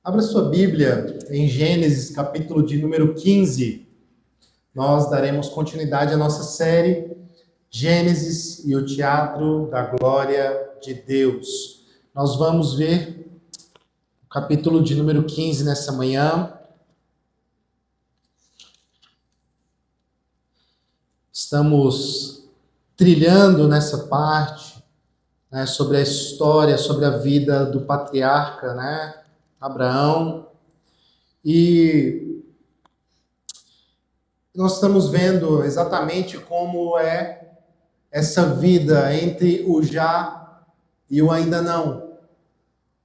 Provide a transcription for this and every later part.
Abra sua Bíblia em Gênesis, capítulo de número 15. Nós daremos continuidade à nossa série Gênesis e o Teatro da Glória de Deus. Nós vamos ver o capítulo de número 15 nessa manhã. Estamos trilhando nessa parte, sobre a história, sobre a vida do patriarca, Abraão. E nós estamos vendo exatamente como é essa vida entre o já e o ainda não.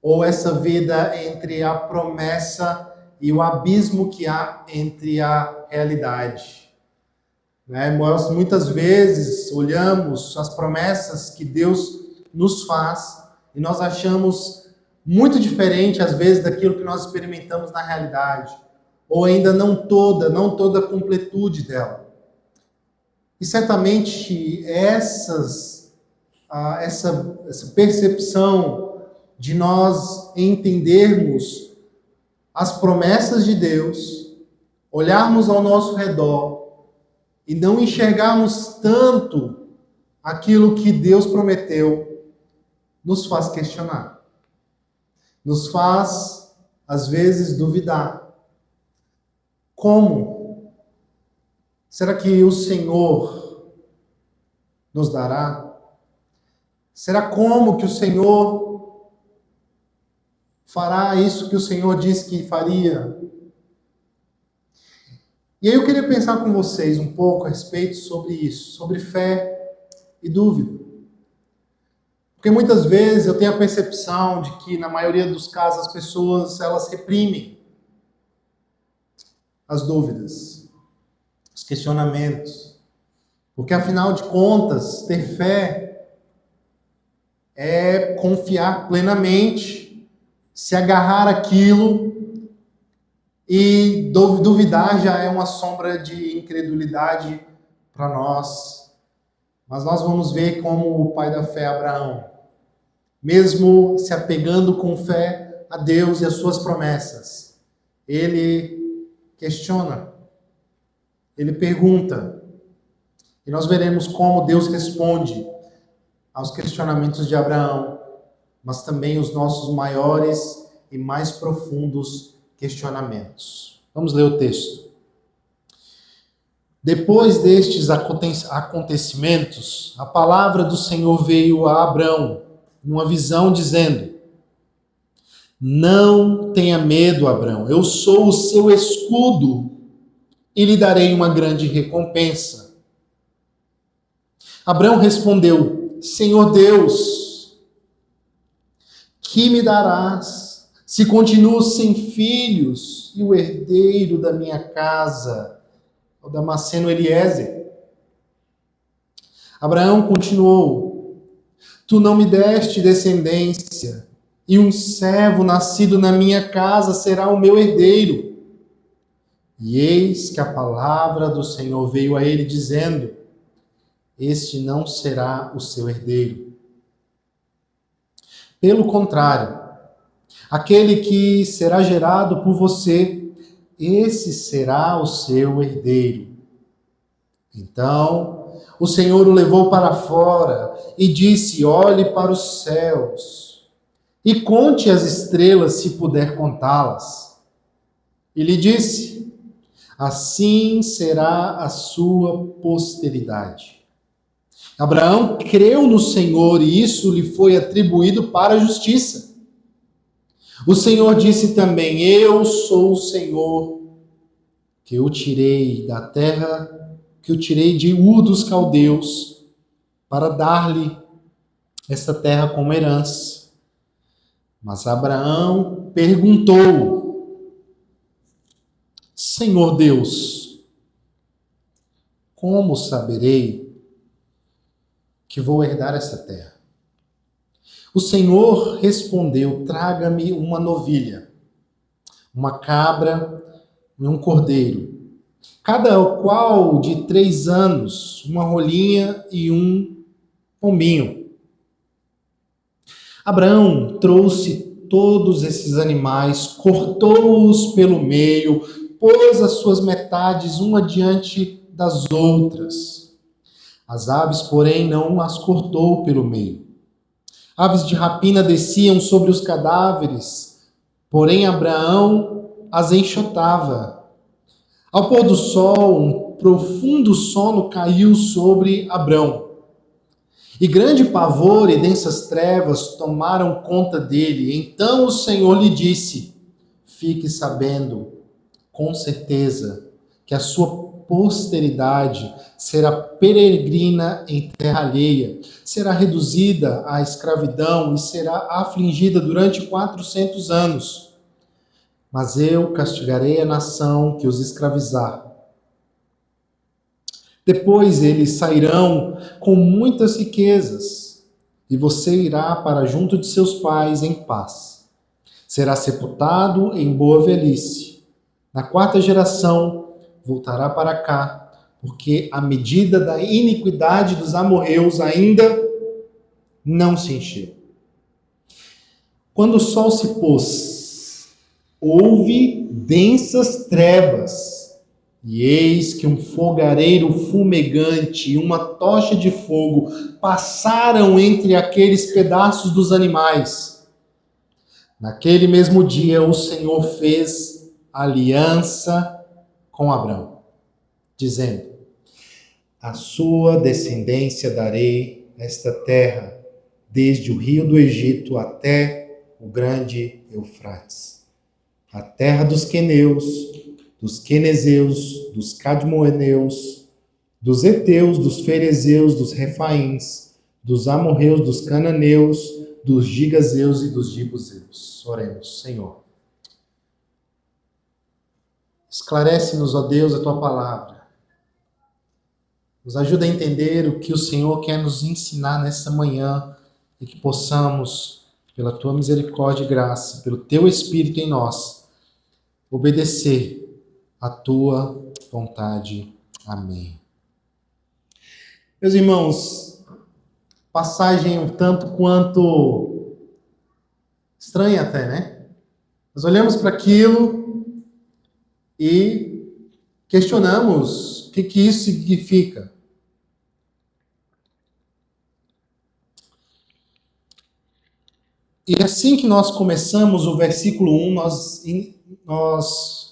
Ou essa vida entre a promessa e o abismo que há entre a realidade. Nós muitas vezes olhamos as promessas que Deus nos faz e nós achamos muito diferente, às vezes, daquilo que nós experimentamos na realidade. Ou ainda não toda a completude dela. E certamente essa percepção de nós entendermos as promessas de Deus, olharmos ao nosso redor e não enxergarmos tanto aquilo que Deus prometeu, nos faz questionar. Nos faz, às vezes, duvidar. Como? Será que o Senhor nos dará? Será como que o Senhor fará isso que o Senhor disse que faria? E aí eu queria pensar com vocês um pouco a respeito sobre isso, sobre fé e dúvida. Porque muitas vezes eu tenho a percepção de que, na maioria dos casos, as pessoas elas reprimem as dúvidas, os questionamentos. Porque, afinal de contas, ter fé é confiar plenamente, se agarrar àquilo, e duvidar já é uma sombra de incredulidade para nós. Mas nós vamos ver como o pai da fé, Abraão, mesmo se apegando com fé a Deus e as suas promessas, ele questiona, ele pergunta, e nós veremos como Deus responde aos questionamentos de Abraão, mas também os nossos maiores e mais profundos questionamentos. Vamos ler o texto. Depois destes acontecimentos, a palavra do Senhor veio a Abrão, numa visão, dizendo: Não tenha medo, Abrão, eu sou o seu escudo e lhe darei uma grande recompensa. Abrão respondeu: Senhor Deus, que me darás se continuo sem filhos e o herdeiro da minha casa, o Damasceno Eliezer? Abraão continuou: Tu não me deste descendência, e um servo nascido na minha casa será o meu herdeiro. E eis que a palavra do Senhor veio a ele, dizendo: Este não será o seu herdeiro. Pelo contrário, aquele que será gerado por você, esse será o seu herdeiro. Então, o Senhor o levou para fora e disse: Olhe para os céus e conte as estrelas, se puder contá-las. E lhe disse: Assim será a sua posteridade. Abraão creu no Senhor e isso lhe foi atribuído para a justiça. O Senhor disse também: Eu sou o Senhor, que o tirei da terra, que o tirei de Ur dos Caldeus, para dar-lhe esta terra como herança. Mas Abraão perguntou: Senhor Deus, como saberei que vou herdar essa terra? O Senhor respondeu: Traga-me uma novilha, uma cabra e um cordeiro, cada qual de 3 anos, uma rolinha e um pombinho. Abraão trouxe todos esses animais, cortou-os pelo meio, pôs as suas metades uma diante das outras. As aves, porém, não as cortou pelo meio. Aves de rapina desciam sobre os cadáveres, porém Abraão as enxotava. Ao pôr do sol, um profundo sono caiu sobre Abrão. E grande pavor e densas trevas tomaram conta dele. Então o Senhor lhe disse: fique sabendo, com certeza, que a sua posteridade será peregrina em terra alheia, será reduzida à escravidão e será afligida durante 400 anos. Mas eu castigarei a nação que os escravizar. Depois eles sairão com muitas riquezas, e você irá para junto de seus pais em paz. Será sepultado em boa velhice. Na quarta geração voltará para cá, porque a medida da iniquidade dos amorreus ainda não se encheu. Quando o sol se pôs, houve densas trevas, e eis que um fogareiro fumegante e uma tocha de fogo passaram entre aqueles pedaços dos animais. Naquele mesmo dia, o Senhor fez aliança com Abrão, dizendo: a sua descendência darei esta terra, desde o rio do Egito até o grande Eufrates, a terra dos queneus, dos quenezeus, dos cadmoneus, dos heteus, dos ferezeus, dos refaíns, dos amorreus, dos cananeus, dos gigazeus e dos gibuseus. Oremos, Senhor. Esclarece-nos, ó Deus, a tua palavra. Nos ajuda a entender o que o Senhor quer nos ensinar nessa manhã e que possamos, pela tua misericórdia e graça, pelo teu Espírito em nós, obedecer a tua vontade. Amém. Meus irmãos, passagem um tanto quanto estranha até, né? Nós olhamos para aquilo e questionamos o que isso significa. E assim que nós começamos o versículo 1,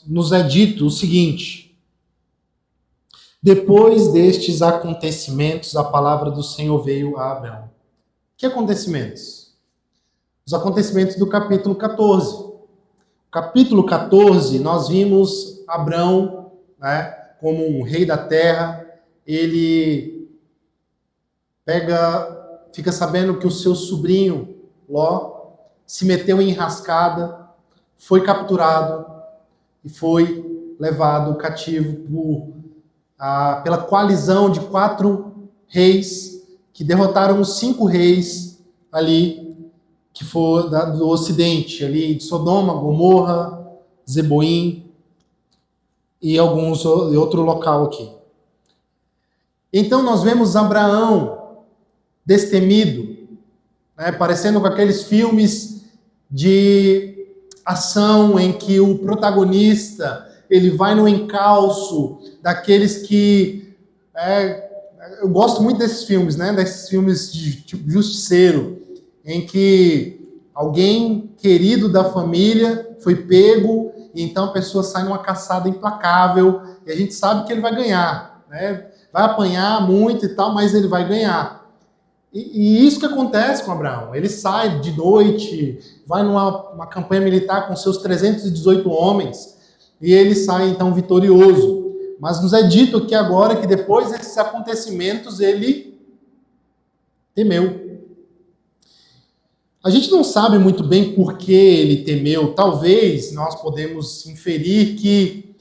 nos é dito o seguinte: depois destes acontecimentos, a palavra do Senhor veio a Abraão. Que acontecimentos? Os acontecimentos do capítulo 14. No capítulo 14, nós vimos Abraão, né, como um rei da terra. Ele fica sabendo que o seu sobrinho, Ló, se meteu em enrascada, foi capturado e foi levado cativo pela coalizão de 4 reis que derrotaram os 5 reis ali, que foram do ocidente, ali de Sodoma, Gomorra, Zeboim e outro local aqui. Então nós vemos Abraão destemido, né, parecendo com aqueles filmes de ação em que o protagonista ele vai no encalço daqueles que... eu gosto muito desses filmes, né? Desses filmes de tipo Justiceiro, em que alguém querido da família foi pego e então a pessoa sai numa caçada implacável e a gente sabe que ele vai ganhar, né? Vai apanhar muito e tal, mas ele vai ganhar. E isso que acontece com Abraão. Ele sai de noite, vai numa campanha militar com seus 318 homens, e ele sai então vitorioso. Mas nos é dito aqui agora que depois desses acontecimentos ele temeu. A gente não sabe muito bem por que ele temeu. Talvez nós podemos inferir que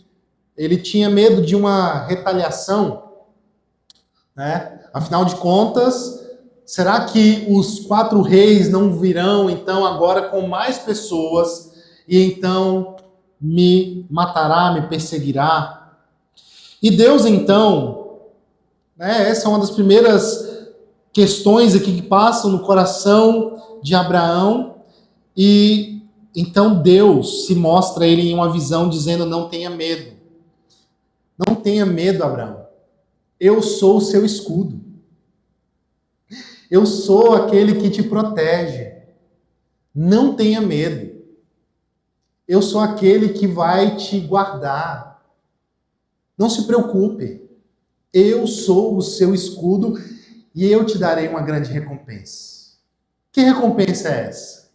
ele tinha medo de uma retaliação, né? Afinal de contas, será que os 4 reis não virão, então, agora com mais pessoas e então me matará, me perseguirá? E Deus, então, né, essa é uma das primeiras questões aqui que passam no coração de Abraão, e Então Deus se mostra a ele em uma visão dizendo: não tenha medo. Não tenha medo, Abraão. Eu sou o seu escudo. Eu sou aquele que te protege. Não tenha medo. Eu sou aquele que vai te guardar. Não se preocupe. Eu sou o seu escudo e eu te darei uma grande recompensa. Que recompensa é essa?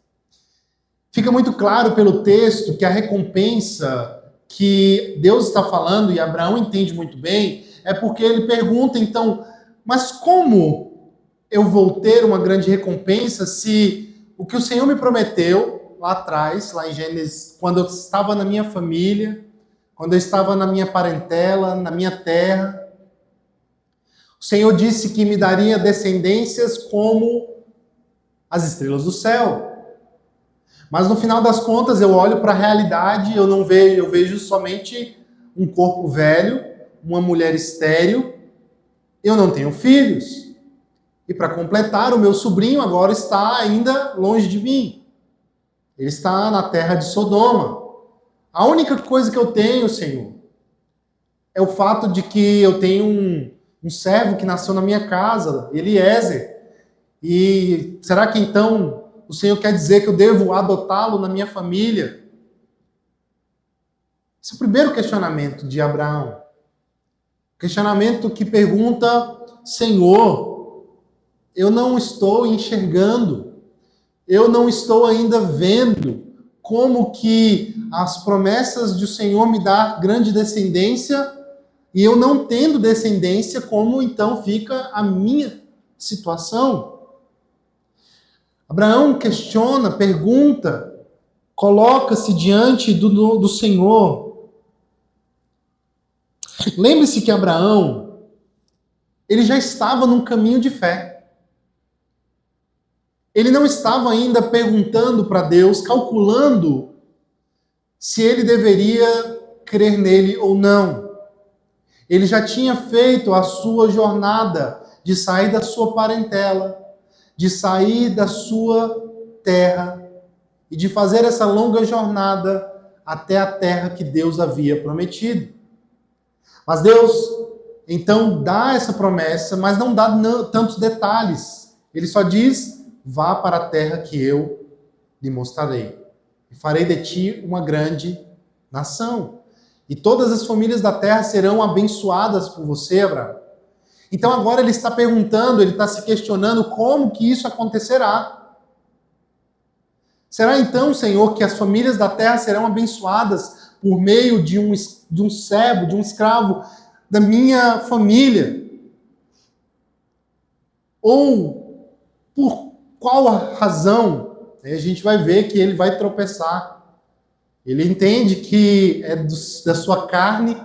Fica muito claro pelo texto que a recompensa que Deus está falando, e Abraão entende muito bem, é porque ele pergunta, então, mas como eu vou ter uma grande recompensa se o que o Senhor me prometeu lá atrás, lá em Gênesis, quando eu estava na minha família, quando eu estava na minha parentela, na minha terra, o Senhor disse que me daria descendências como as estrelas do céu. Mas no final das contas, eu olho para a realidade, eu vejo somente um corpo velho, uma mulher estéril, eu não tenho filhos. E para completar, o meu sobrinho agora está ainda longe de mim. Ele está na terra de Sodoma. A única coisa que eu tenho, Senhor, é o fato de que eu tenho um servo que nasceu na minha casa, Eliezer. E será que então o Senhor quer dizer que eu devo adotá-lo na minha família? Esse é o primeiro questionamento de Abraão. Questionamento que pergunta: Senhor, eu não estou enxergando, eu não estou ainda vendo como que as promessas do Senhor me dar grande descendência e eu não tendo descendência, como então fica a minha situação? Abraão questiona, pergunta, coloca-se diante do Senhor. Lembre-se que Abraão, ele já estava num caminho de fé. Ele não estava ainda perguntando para Deus, calculando se ele deveria crer nele ou não. Ele já tinha feito a sua jornada de sair da sua parentela, de sair da sua terra e de fazer essa longa jornada até a terra que Deus havia prometido. Mas Deus, então, dá essa promessa, mas não dá tantos detalhes. Ele só diz: vá para a terra que eu lhe mostrarei. E farei de ti uma grande nação. E todas as famílias da terra serão abençoadas por você, Abraão. Então agora ele está perguntando, ele está se questionando como que isso acontecerá. Será então, Senhor, que as famílias da terra serão abençoadas por meio de um servo, de um escravo da minha família? Ou por qual razão? Aí a gente vai ver que ele vai tropeçar. Ele entende que é da sua carne,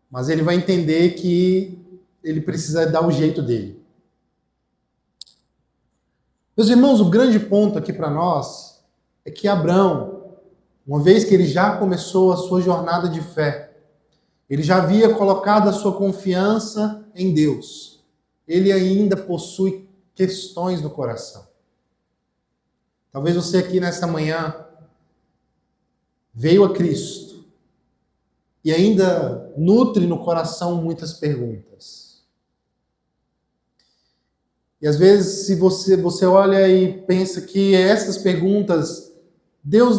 mas ele vai entender que ele precisa dar o jeito dele. Meus irmãos, o grande ponto aqui para nós é que Abraão, uma vez que ele já começou a sua jornada de fé, ele já havia colocado a sua confiança em Deus. Ele ainda possui questões no coração. Talvez você aqui nessa manhã veio a Cristo e ainda nutre no coração muitas perguntas. E às vezes, se você olha e pensa que essas perguntas, Deus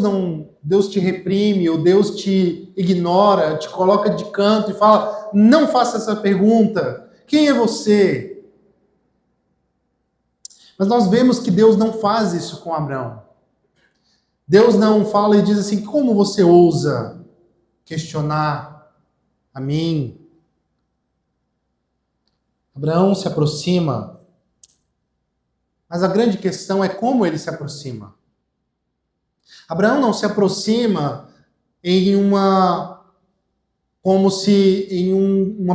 te reprime, ou Deus te ignora, te coloca de canto e fala: não faça essa pergunta. Quem é você? Mas nós vemos que Deus não faz isso com Abraão. Deus não fala e diz assim: como você ousa questionar a mim? Abraão se aproxima, mas a grande questão é como ele se aproxima. Abraão não se aproxima uma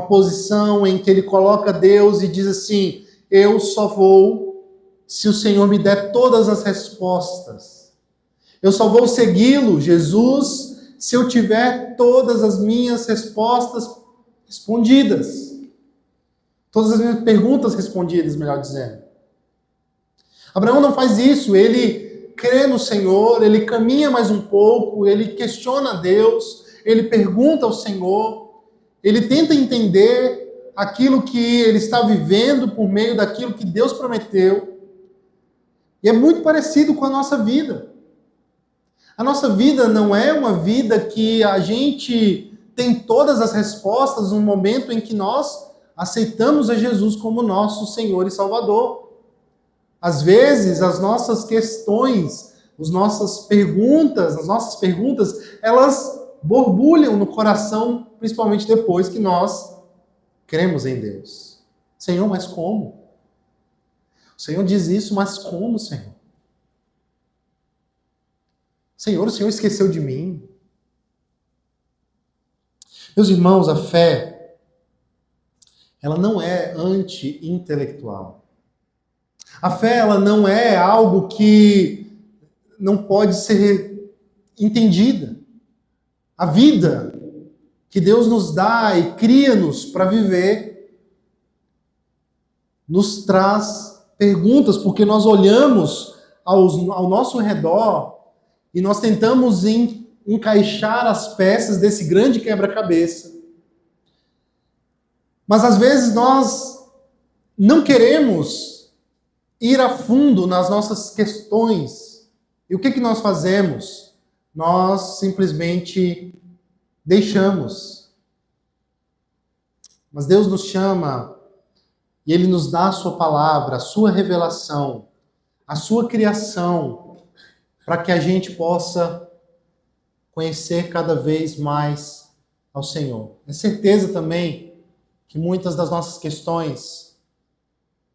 posição em que ele coloca Deus e diz assim: eu só vou se o Senhor me der todas as respostas. Eu só vou segui-lo, Jesus, se eu tiver todas as minhas respostas respondidas. Todas as minhas perguntas respondidas, melhor dizendo. Abraão não faz isso, ele crê no Senhor, ele caminha mais um pouco, ele questiona Deus, ele pergunta ao Senhor, ele tenta entender aquilo que ele está vivendo por meio daquilo que Deus prometeu. E é muito parecido com a nossa vida. A nossa vida não é uma vida que a gente tem todas as respostas no momento em que nós aceitamos a Jesus como nosso Senhor e Salvador. Às vezes, as nossas questões, as nossas perguntas, elas borbulham no coração, principalmente depois que nós cremos em Deus. Senhor, mas como? O Senhor diz isso, mas como, Senhor? Senhor, o Senhor esqueceu de mim? Meus irmãos, a fé, ela não é anti-intelectual. A fé, ela não é algo que não pode ser entendida. A vida que Deus nos dá e cria-nos para viver nos traz perguntas, porque nós olhamos ao nosso redor e nós tentamos encaixar as peças desse grande quebra-cabeça. Mas às vezes nós não queremos ir a fundo nas nossas questões. E o que nós fazemos? Nós simplesmente deixamos. Mas Deus nos chama e Ele nos dá a sua palavra, a sua revelação, a sua criação, para que a gente possa conhecer cada vez mais ao Senhor. É certeza também que muitas das nossas questões,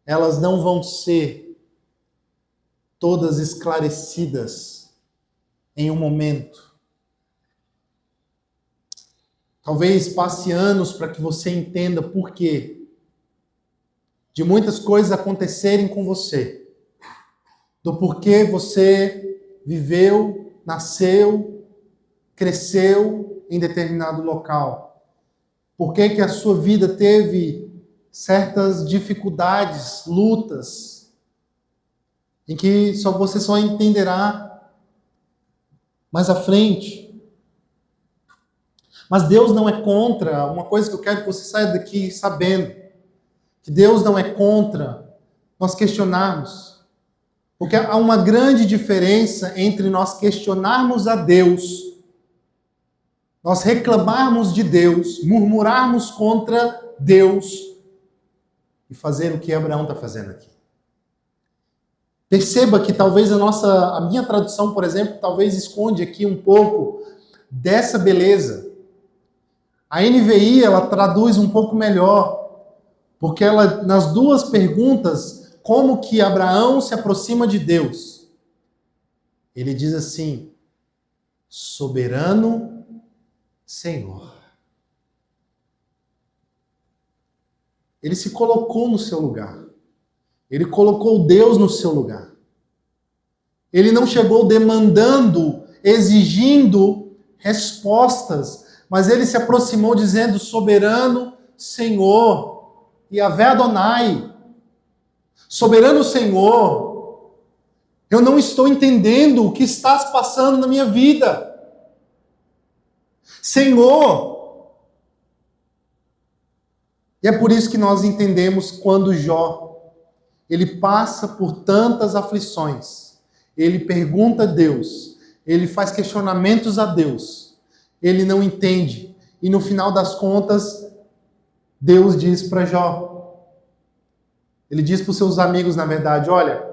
elas não vão ser todas esclarecidas em um momento. Talvez passe anos para que você entenda por quê de muitas coisas acontecerem com você, do porquê você viveu, nasceu, cresceu em determinado local. Por que a sua vida teve certas dificuldades, lutas, em que você só entenderá mais à frente. Mas Deus não é contra, uma coisa que eu quero que você saia daqui sabendo, que Deus não é contra nós questionarmos. Porque há uma grande diferença entre nós questionarmos a Deus, nós reclamarmos de Deus, murmurarmos contra Deus e fazer o que Abraão está fazendo aqui. Perceba que talvez a minha tradução, por exemplo, talvez esconde aqui um pouco dessa beleza. A NVI, ela traduz um pouco melhor, porque ela, nas duas perguntas, como que Abraão se aproxima de Deus? Ele diz assim: soberano Senhor. Ele se colocou no seu lugar. Ele colocou Deus no seu lugar. Ele não chegou demandando, exigindo respostas, mas ele se aproximou dizendo: soberano Senhor, Yahvé Adonai. Soberano Senhor, eu não estou entendendo o que estás passando na minha vida. Senhor. E é por isso que nós entendemos quando Jó, ele passa por tantas aflições, ele pergunta a Deus, ele faz questionamentos a Deus, ele não entende, e no final das contas, Deus diz para Jó, ele diz para os seus amigos, na verdade: olha,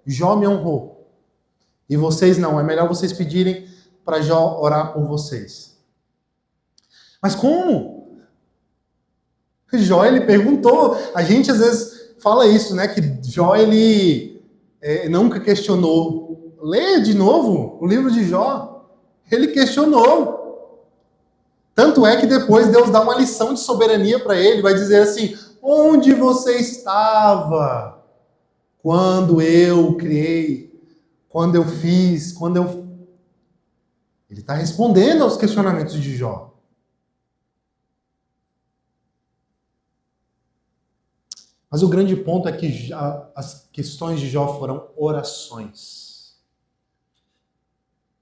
Jó me honrou, e vocês não, é melhor vocês pedirem para Jó orar por vocês. Mas como? Jó, ele perguntou. A gente às vezes fala isso, né? Que Jó, ele nunca questionou. Leia de novo o livro de Jó. Ele questionou. Tanto é que depois Deus dá uma lição de soberania para ele. Vai dizer assim: onde você estava quando eu criei, quando eu fiz, quando eu... Ele está respondendo aos questionamentos de Jó. Mas o grande ponto é que as questões de Jó foram orações.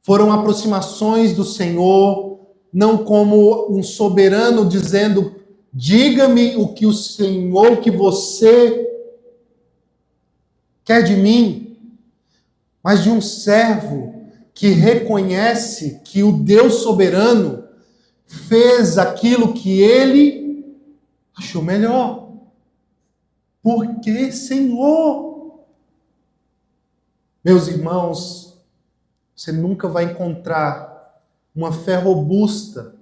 Foram aproximações do Senhor, não como um soberano dizendo: diga-me o que o Senhor, o que você quer de mim, mas de um servo que reconhece que o Deus soberano fez aquilo que ele achou melhor. Por que, Senhor? Meus irmãos, você nunca vai encontrar uma fé robusta,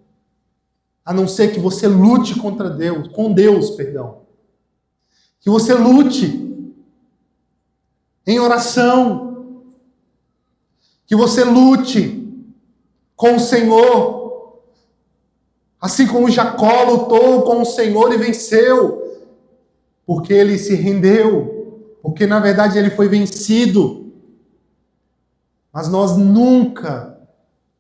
a não ser que você lute contra Deus, com Deus, perdão. Que você lute em oração. Que você lute com o Senhor. Assim como Jacó lutou com o Senhor e venceu. Porque ele se rendeu. Porque na verdade ele foi vencido. Mas nós nunca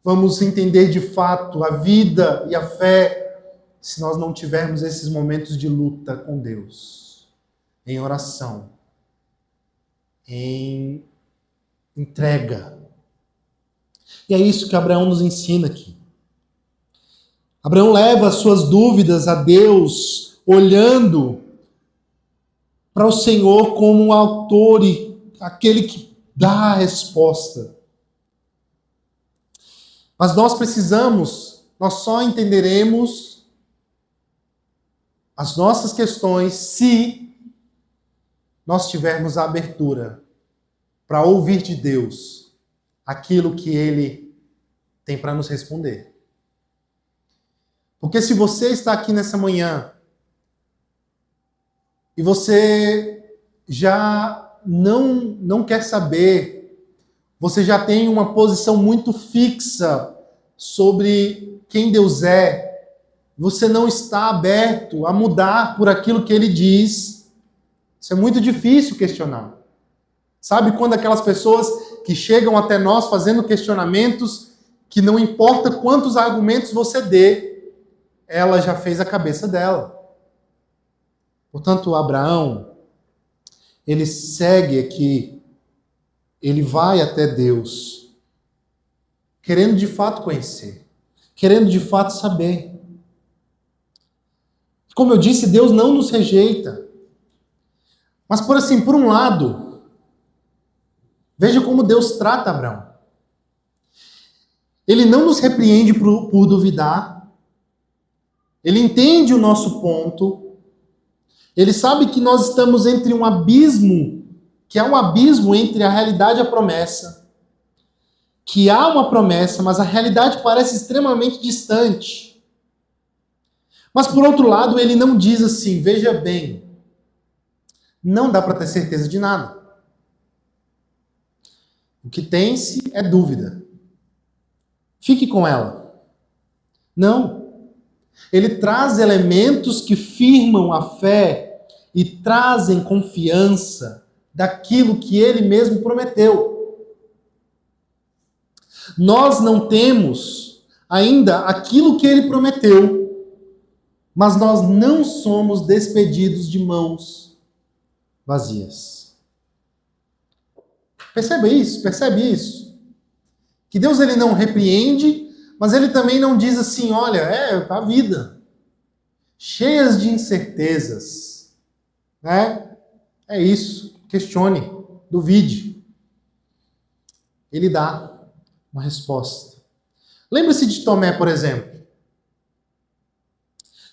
vamos entender de fato a vida e a fé se nós não tivermos esses momentos de luta com Deus, em oração, em entrega. E é isso que Abraão nos ensina aqui. Abraão leva as suas dúvidas a Deus, olhando para o Senhor como o autor e aquele que dá a resposta. Mas nós só entenderemos as nossas questões se nós tivermos a abertura para ouvir de Deus aquilo que Ele tem para nos responder. Porque se você está aqui nessa manhã e você já não quer saber, você já tem uma posição muito fixa sobre quem Deus é, você não está aberto a mudar por aquilo que Ele diz, isso é muito difícil questionar. Sabe quando aquelas pessoas que chegam até nós fazendo questionamentos, que não importa quantos argumentos você dê, ela já fez a cabeça dela. Portanto, Abraão, ele segue aqui, ele vai até Deus, querendo de fato conhecer, querendo de fato saber. Como eu disse, Deus não nos rejeita. Mas por um lado, veja como Deus trata Abraão. Ele não nos repreende por duvidar. Ele entende o nosso ponto. Ele sabe que nós estamos entre um abismo, que é um abismo entre a realidade e a promessa. Que há uma promessa, mas a realidade parece extremamente distante. Mas por outro lado, ele não diz assim: veja bem, não dá para ter certeza de nada. O que tem-se é dúvida. Fique com ela. Não. Ele traz elementos que firmam a fé e trazem confiança daquilo que ele mesmo prometeu. Nós não temos ainda aquilo que ele prometeu, mas nós não somos despedidos de mãos vazias. Percebe isso? Que Deus ele não repreende, mas ele também não diz assim: olha, a vida, cheias de incertezas, né? É isso, questione, duvide. Ele dá uma resposta. Lembre-se de Tomé, por exemplo.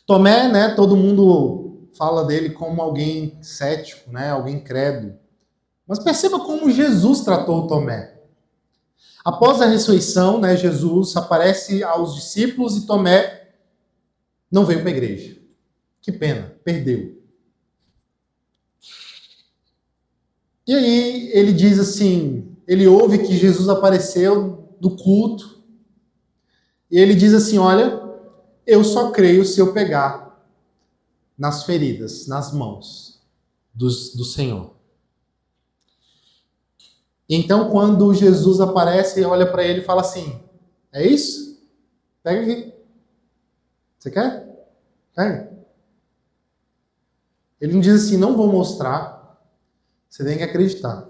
Tomé, né, todo mundo fala dele como alguém cético, né, alguém incrédulo. Mas perceba como Jesus tratou Tomé. Após a ressurreição, né, Jesus aparece aos discípulos e Tomé não veio para a igreja. Que pena, perdeu. E aí ele diz assim, ele ouve que Jesus apareceu do culto, e ele diz assim: olha, eu só creio se eu pegar nas feridas, nas mãos do Senhor. Então, quando Jesus aparece e olha para ele e fala assim: é isso? Pega aqui. Você quer? Pega. Ele não diz assim: não vou mostrar, você tem que acreditar.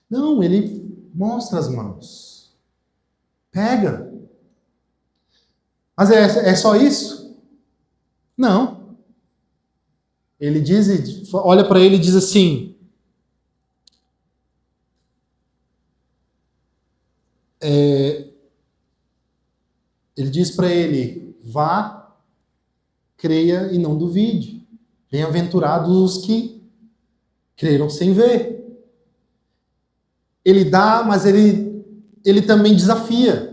Não, ele mostra as mãos. Pega. Mas é só isso? Não. Ele diz, olha para ele e diz assim, ele diz para ele, vá, creia e não duvide. Bem-aventurados os que creram sem ver. Ele dá, mas ele também desafia.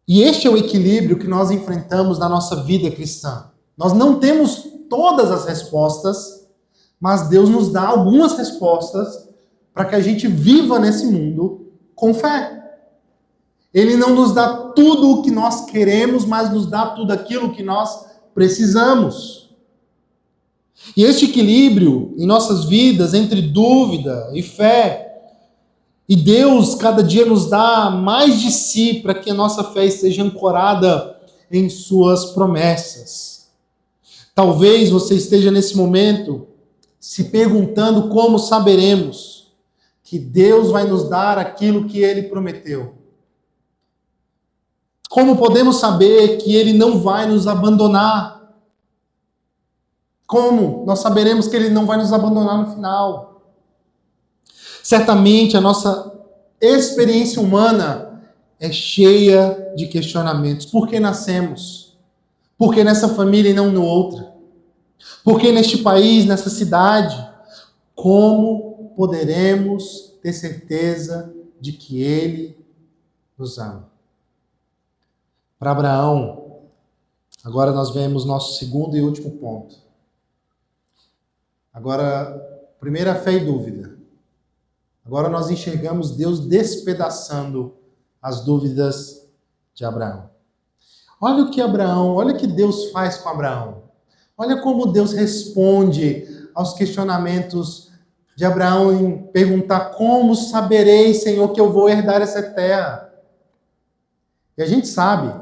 E este é o equilíbrio que nós enfrentamos na nossa vida cristã. Nós não temos todas as respostas, mas Deus nos dá algumas respostas para que a gente viva nesse mundo com fé. Ele não nos dá tudo o que nós queremos, mas nos dá tudo aquilo que nós precisamos. E este equilíbrio em nossas vidas entre dúvida e fé, e Deus cada dia nos dá mais de si para que a nossa fé esteja ancorada em suas promessas. Talvez você esteja nesse momento se perguntando como saberemos que Deus vai nos dar aquilo que Ele prometeu. Como podemos saber que Ele não vai nos abandonar? Como nós saberemos que Ele não vai nos abandonar no final? Certamente a nossa experiência humana é cheia de questionamentos. Por que nascemos? Por que nessa família e não no outra? Por que neste país, nessa cidade? Como poderemos ter certeza de que Ele nos ama? Para Abraão, agora nós vemos nosso segundo e último ponto. Agora, primeira fé e dúvida. Agora nós enxergamos Deus despedaçando as dúvidas de Abraão. Olha o que Deus faz com Abraão. Olha como Deus responde aos questionamentos de Abraão em perguntar: como saberei, Senhor, que eu vou herdar essa terra? E a gente sabe,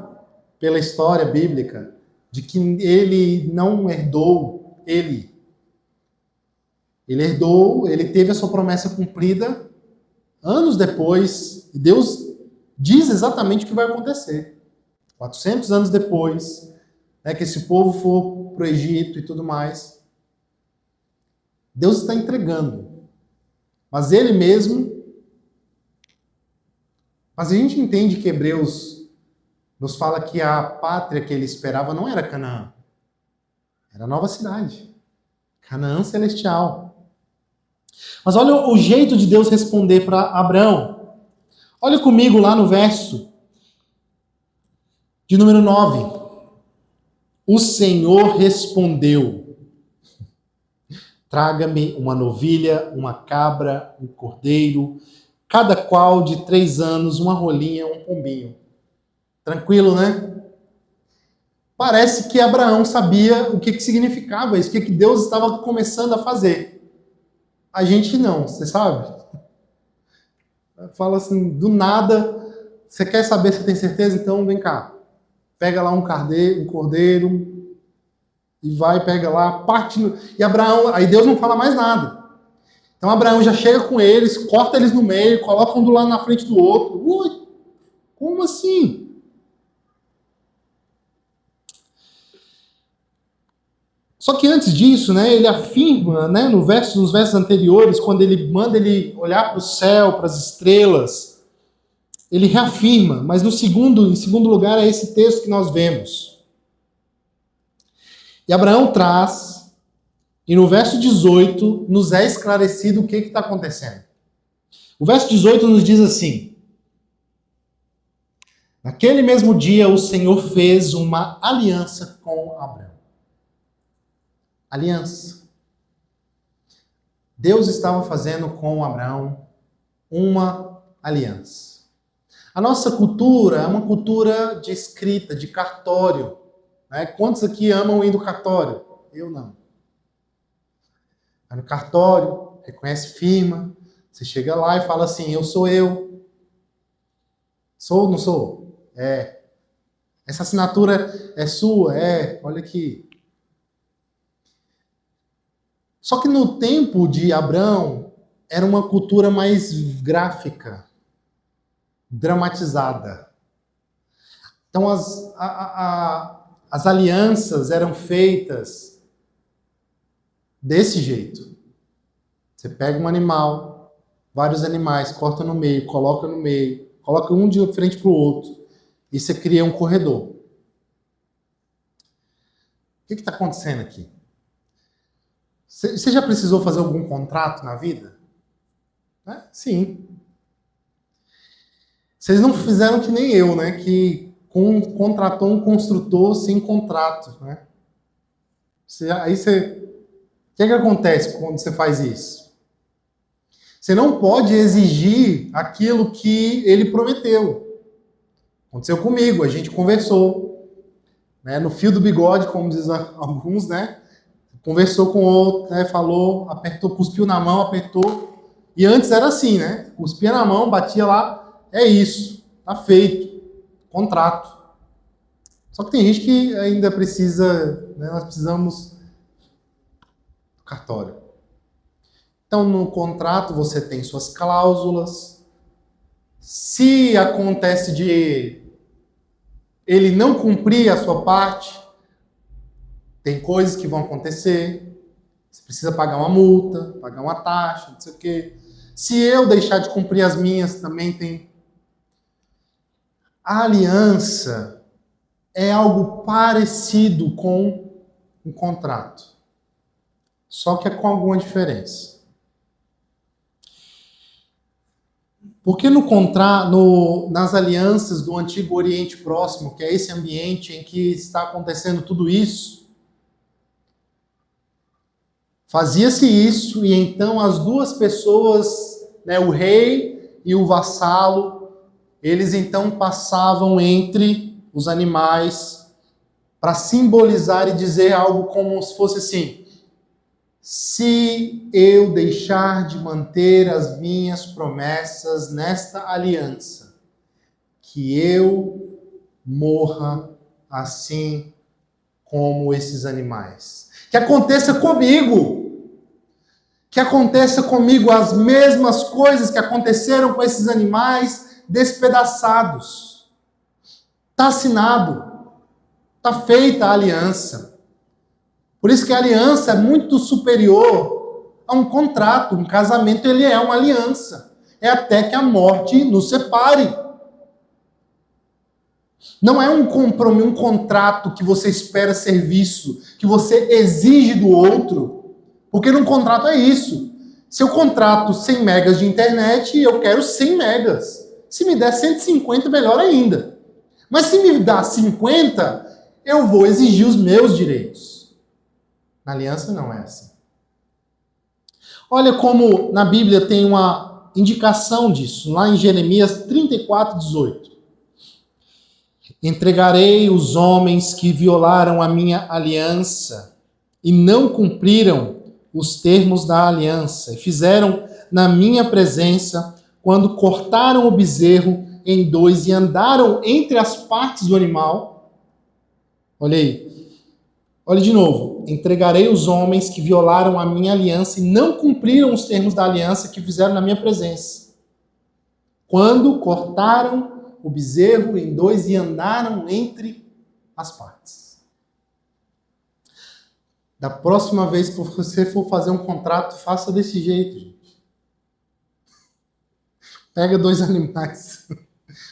pela história bíblica, de que ele não herdou, ele herdou, ele teve a sua promessa cumprida anos depois, e Deus diz exatamente o que vai acontecer. 400 anos depois, que esse povo for para o Egito e tudo mais, Deus está entregando. Mas ele mesmo... Mas a gente entende que Hebreus nos fala que a pátria que ele esperava não era Canaã. Era a nova cidade. Canaã celestial. Mas olha o jeito de Deus responder para Abraão. Olha comigo lá no verso de número 9. O Senhor respondeu: traga-me uma novilha, uma cabra, um cordeiro, cada qual de 3 anos, uma rolinha, um pombinho. Tranquilo, né? Parece que Abraão sabia o que significava isso, o que Deus estava começando a fazer. A gente não, você sabe? Fala assim, do nada, você quer saber se tem certeza? Então vem cá. Pega lá um cordeiro, e vai, pega lá, parte. E Abraão, aí Deus não fala mais nada. Então Abraão já chega com eles, corta eles no meio, coloca um do lado na frente do outro. Ui, como assim? Só que antes disso, ele afirma, nos versos anteriores, quando ele manda ele olhar para o céu, para as estrelas, ele reafirma, mas em segundo lugar, é esse texto que nós vemos. E Abraão traz, e no verso 18, nos é esclarecido o que está acontecendo. O verso 18 nos diz assim: naquele mesmo dia, o Senhor fez uma aliança com Abraão. Aliança. Deus estava fazendo com Abraão uma aliança. A nossa cultura é uma cultura de escrita, de cartório. Quantos aqui amam ir no cartório? Eu não. Vai no cartório, reconhece firma, você chega lá e fala assim: eu sou eu. Sou ou não sou? É. Essa assinatura é sua? É. Olha aqui. Só que no tempo de Abraão, era uma cultura mais gráfica. dramatizada. Então as alianças eram feitas desse jeito. Você pega um animal, vários animais, corta no meio, coloca um de frente para o outro, e você cria um corredor. O que está acontecendo aqui? Você já precisou fazer algum contrato na vida? Sim. Vocês não fizeram que nem eu, né? Que contratou um construtor sem contrato, né? O que acontece quando você faz isso? Você não pode exigir aquilo que ele prometeu. Aconteceu comigo, a gente conversou, né? No fio do bigode, como dizem alguns, né? Conversou com o outro, né? Falou, apertou, cuspiu na mão, apertou. E antes era assim, né? Cuspia na mão, batia lá, é isso, tá feito, contrato. Só que tem gente que ainda precisa, né? Nós precisamos do cartório. Então, no contrato você tem suas cláusulas. Se acontece de ele não cumprir a sua parte, tem coisas que vão acontecer. Você precisa pagar uma multa, pagar uma taxa, não sei o quê. Se eu deixar de cumprir as minhas, também tem. A aliança é algo parecido com um contrato, só que é com alguma diferença. Porque nas alianças do Antigo Oriente Próximo, que é esse ambiente em que está acontecendo tudo isso, fazia-se isso e então as duas pessoas, né, o rei e o vassalo, eles então passavam entre os animais para simbolizar e dizer algo como se fosse assim: se eu deixar de manter as minhas promessas nesta aliança, que eu morra assim como esses animais. Que aconteça comigo. Que aconteça comigo as mesmas coisas que aconteceram com esses animais despedaçados. Está assinado. Está feita a aliança. Por isso que a aliança é muito superior a um contrato. Um casamento, ele é uma aliança. É até que a morte nos separe. Não é um compromisso, um contrato que você espera serviço, que você exige do outro. Porque num contrato é isso. Se eu contrato 100 megas de internet, eu quero 100 megas. Se me der 150, melhor ainda. Mas se me dá 50, eu vou exigir os meus direitos. Na aliança não é assim. Olha como na Bíblia tem uma indicação disso, lá em Jeremias 34:18. Entregarei os homens que violaram a minha aliança e não cumpriram os termos da aliança, e fizeram na minha presença quando cortaram o bezerro em dois e andaram entre as partes do animal. Olha aí. Olha de novo. Entregarei os homens que violaram a minha aliança e não cumpriram os termos da aliança que fizeram na minha presença. Quando cortaram o bezerro em dois e andaram entre as partes. Da próxima vez que você for fazer um contrato, faça desse jeito, gente. Pega dois animais.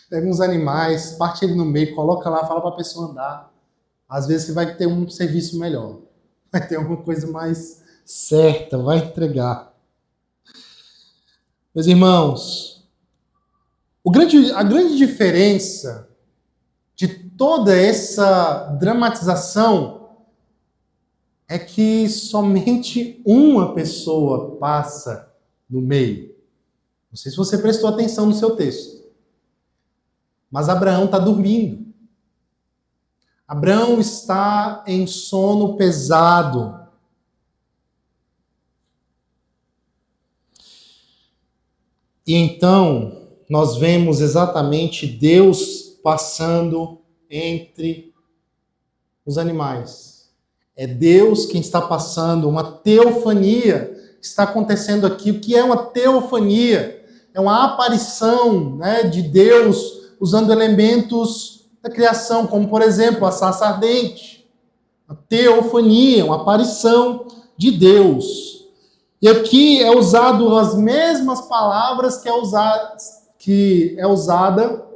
Pega uns animais, parte ele no meio, coloca lá, fala para a pessoa andar. Às vezes você vai ter um serviço melhor. Vai ter alguma coisa mais certa, vai entregar. Meus irmãos, a grande diferença de toda essa dramatização é que somente uma pessoa passa no meio. Não sei se você prestou atenção no seu texto. Mas Abraão está dormindo. Abraão está em sono pesado. E então, nós vemos exatamente Deus passando entre os animais. É Deus quem está passando, uma teofania está acontecendo aqui. O que é uma teofania? é uma aparição, né, de Deus usando elementos da criação, como, por exemplo, a sarça ardente, a teofania, uma aparição de Deus. E aqui é usado as mesmas palavras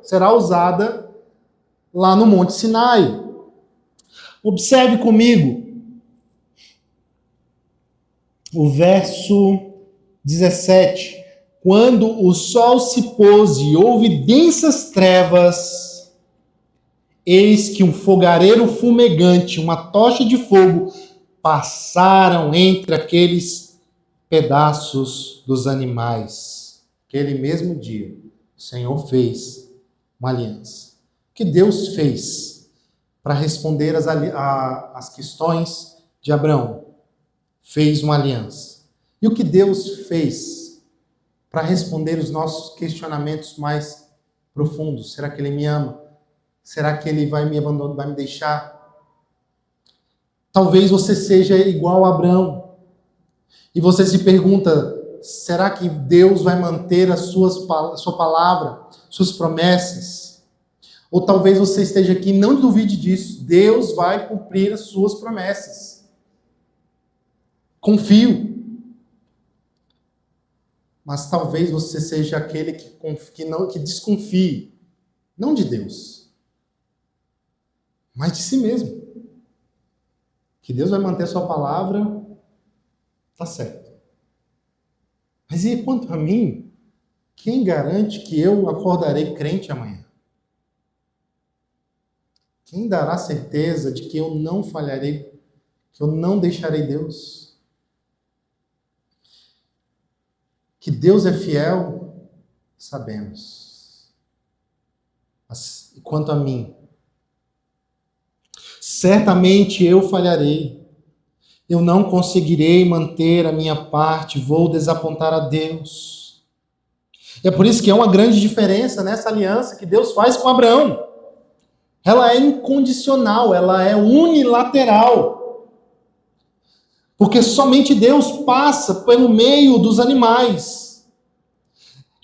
será usada lá no Monte Sinai. Observe comigo o verso 17. Quando o sol se pôs e houve densas trevas, eis que um fogareiro fumegante, uma tocha de fogo, passaram entre aqueles pedaços dos animais. Aquele mesmo dia, o Senhor fez uma aliança. O que Deus fez para responder às questões de Abraão? Fez uma aliança. E o que Deus fez para responder os nossos questionamentos mais profundos? Será que Ele me ama? Será que Ele vai me abandonar, vai me deixar? Talvez você seja igual a Abraão. E você se pergunta, será que Deus vai manter a sua palavra, suas promessas? Ou talvez você esteja aqui e não duvide disso. Deus vai cumprir as suas promessas. Confio. Mas talvez você seja aquele que desconfie, não de Deus, mas de si mesmo. Que Deus vai manter a sua palavra, tá certo. Mas e quanto a mim, quem garante que eu acordarei crente amanhã? Quem dará certeza de que eu não falharei, que eu não deixarei Deus? Que Deus é fiel, sabemos. Mas quanto a mim, certamente eu falharei. Eu não conseguirei manter a minha parte, vou desapontar a Deus. E é por isso que é uma grande diferença nessa aliança que Deus faz com Abraão. Ela é incondicional, ela é unilateral. Porque somente Deus passa pelo meio dos animais.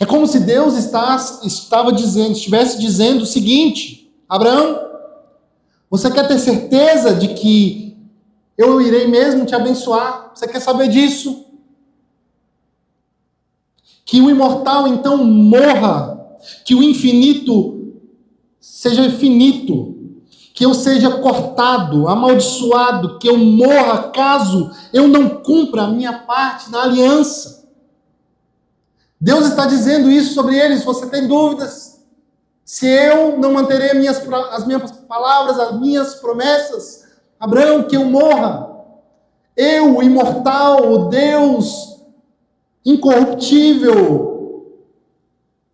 É como se Deus estivesse dizendo o seguinte: Abraão, você quer ter certeza de que eu irei mesmo te abençoar? Você quer saber disso? Que o imortal então morra, que o infinito seja finito, que eu seja cortado, amaldiçoado, que eu morra caso eu não cumpra a minha parte na aliança. Deus está dizendo isso sobre eles. Você tem dúvidas? Se eu não manterei as minhas palavras, as minhas promessas, Abraão, que eu morra. Eu, o imortal, o Deus incorruptível,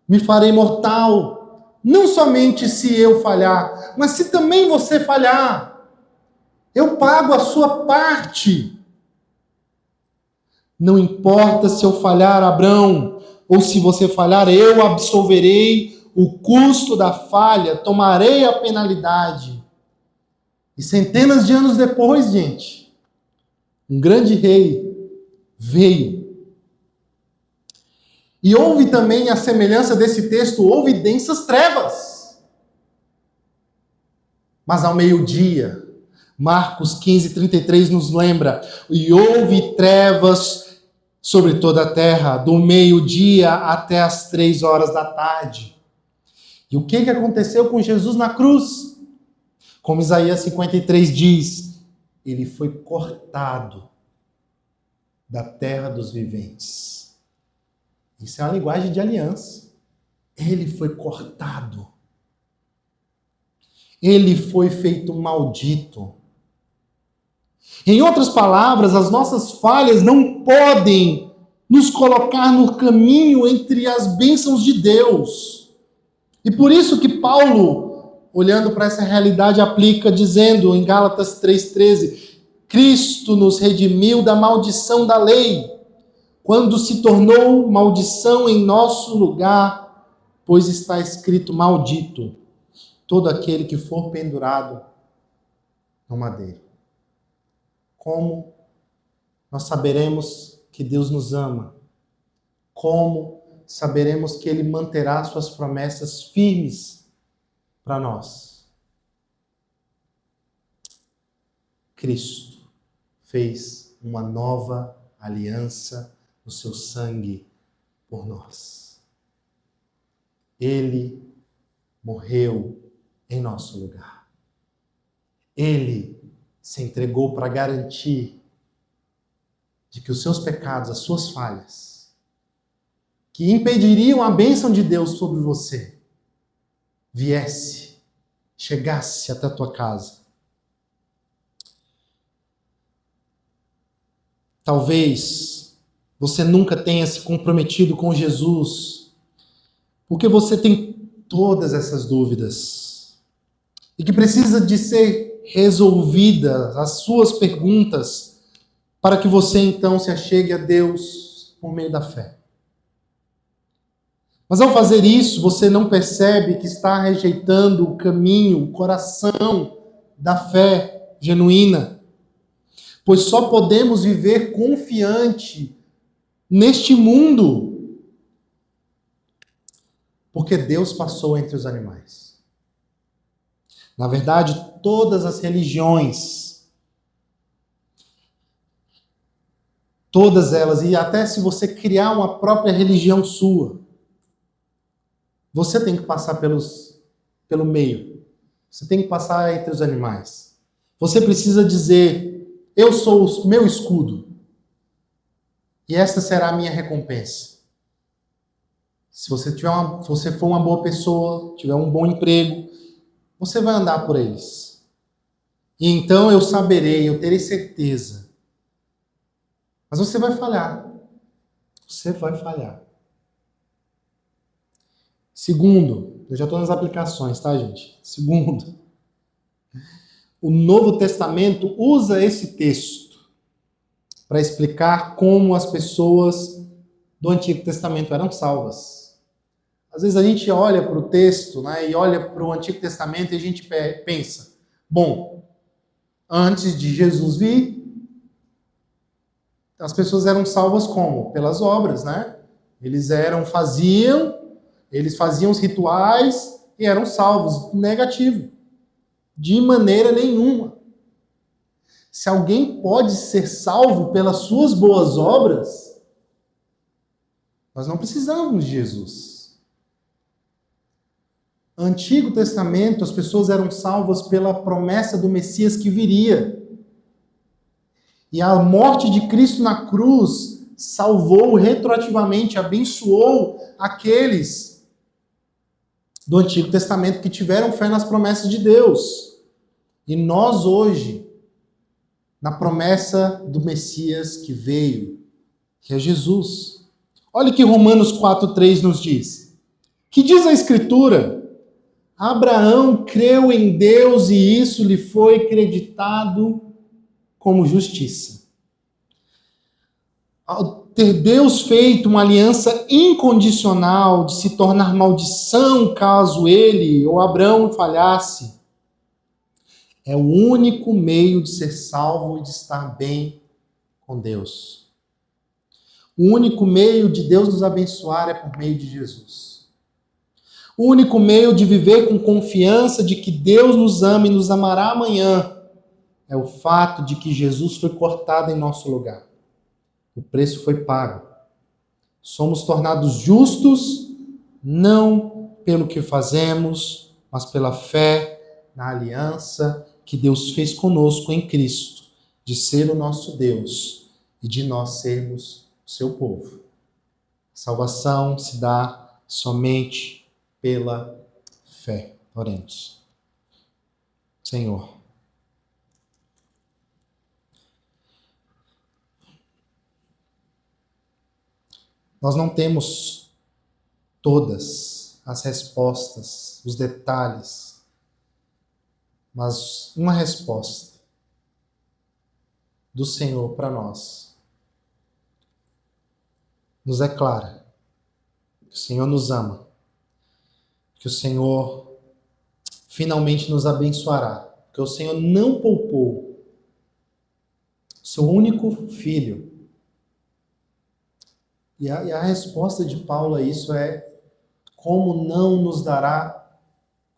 me farei mortal. Não somente se eu falhar, mas se também você falhar, eu pago a sua parte. Não importa se eu falhar, Abraão, ou se você falhar, eu absolverei o custo da falha, tomarei a penalidade. E centenas de anos depois, gente, um grande rei veio. E houve também a semelhança desse texto, houve densas trevas. Mas ao meio-dia, Marcos 15:33 nos lembra, e houve trevas sobre toda a terra, do meio-dia até as 3 horas da tarde. E o que aconteceu com Jesus na cruz? Como Isaías 53 diz, ele foi cortado da terra dos viventes. Isso é uma linguagem de aliança. Ele foi cortado. Ele foi feito maldito. Em outras palavras, as nossas falhas não podem nos colocar no caminho entre as bênçãos de Deus. E por isso que Paulo, olhando para essa realidade, aplica dizendo em Gálatas 3,13, Cristo nos redimiu da maldição da lei, quando se tornou maldição em nosso lugar, pois está escrito: maldito todo aquele que for pendurado no madeiro. Como nós saberemos que Deus nos ama? Como saberemos que Ele manterá suas promessas firmes para nós. Cristo fez uma nova aliança no seu sangue por nós. Ele morreu em nosso lugar. Ele se entregou para garantir de que os seus pecados, as suas falhas, que impediriam a bênção de Deus sobre você, chegasse até a tua casa. Talvez você nunca tenha se comprometido com Jesus, porque você tem todas essas dúvidas e que precisa de ser resolvidas as suas perguntas para que você então se achegue a Deus por meio da fé. Mas ao fazer isso, você não percebe que está rejeitando o caminho, o coração da fé genuína. Pois só podemos viver confiante neste mundo porque Deus passou entre os animais. Na verdade, todas as religiões, todas elas, e até se você criar uma própria religião sua, você tem que passar pelo meio. Você tem que passar entre os animais. Você precisa dizer: eu sou o meu escudo. E esta será a minha recompensa. Se você for uma boa pessoa, tiver um bom emprego, você vai andar por eles. E então eu saberei, eu terei certeza. Mas você vai falhar. Você vai falhar. Segundo, eu já estou nas aplicações, tá, gente? Segundo, o Novo Testamento usa esse texto para explicar como as pessoas do Antigo Testamento eram salvas. Às vezes a gente olha para o texto, né, e olha para o Antigo Testamento e a gente pensa, bom, antes de Jesus vir, as pessoas eram salvas como? Pelas obras, né? Eles faziam os rituais e eram salvos. Negativo. De maneira nenhuma. Se alguém pode ser salvo pelas suas boas obras, nós não precisamos de Jesus. No Antigo Testamento, as pessoas eram salvas pela promessa do Messias que viria. E a morte de Cristo na cruz salvou retroativamente, abençoou aqueles do Antigo Testamento que tiveram fé nas promessas de Deus. E nós hoje, na promessa do Messias que veio, que é Jesus. Olha o que Romanos 4,3 nos diz. Que diz a Escritura? Abraão creu em Deus e isso lhe foi creditado como justiça. Ao ter Deus feito uma aliança incondicional de se tornar maldição caso ele ou Abraão falhasse, é o único meio de ser salvo e de estar bem com Deus. O único meio de Deus nos abençoar é por meio de Jesus. O único meio de viver com confiança de que Deus nos ama e nos amará amanhã é o fato de que Jesus foi cortado em nosso lugar. O preço foi pago. Somos tornados justos não pelo que fazemos, mas pela fé na aliança que Deus fez conosco em Cristo, de ser o nosso Deus e de nós sermos o seu povo. A salvação se dá somente pela fé. Oremos. Senhor, nós não temos todas as respostas, os detalhes, mas uma resposta do Senhor para nós nos é clara. Que o Senhor nos ama, que o Senhor finalmente nos abençoará, que o Senhor não poupou o seu único filho E a resposta de Paulo a isso é: como não nos dará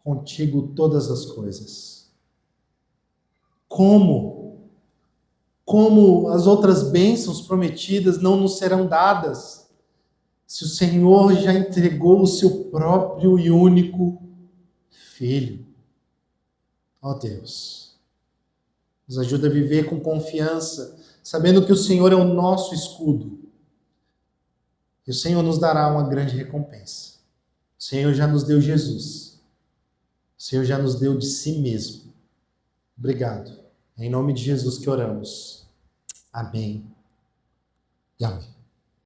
contigo todas as coisas? Como? Como as outras bênçãos prometidas não nos serão dadas, se o Senhor já entregou o seu próprio e único Filho? Ó Deus, nos ajuda a viver com confiança, sabendo que o Senhor é o nosso escudo. E o Senhor nos dará uma grande recompensa. O Senhor já nos deu Jesus. O Senhor já nos deu de si mesmo. Obrigado. É em nome de Jesus que oramos. Amém e amém.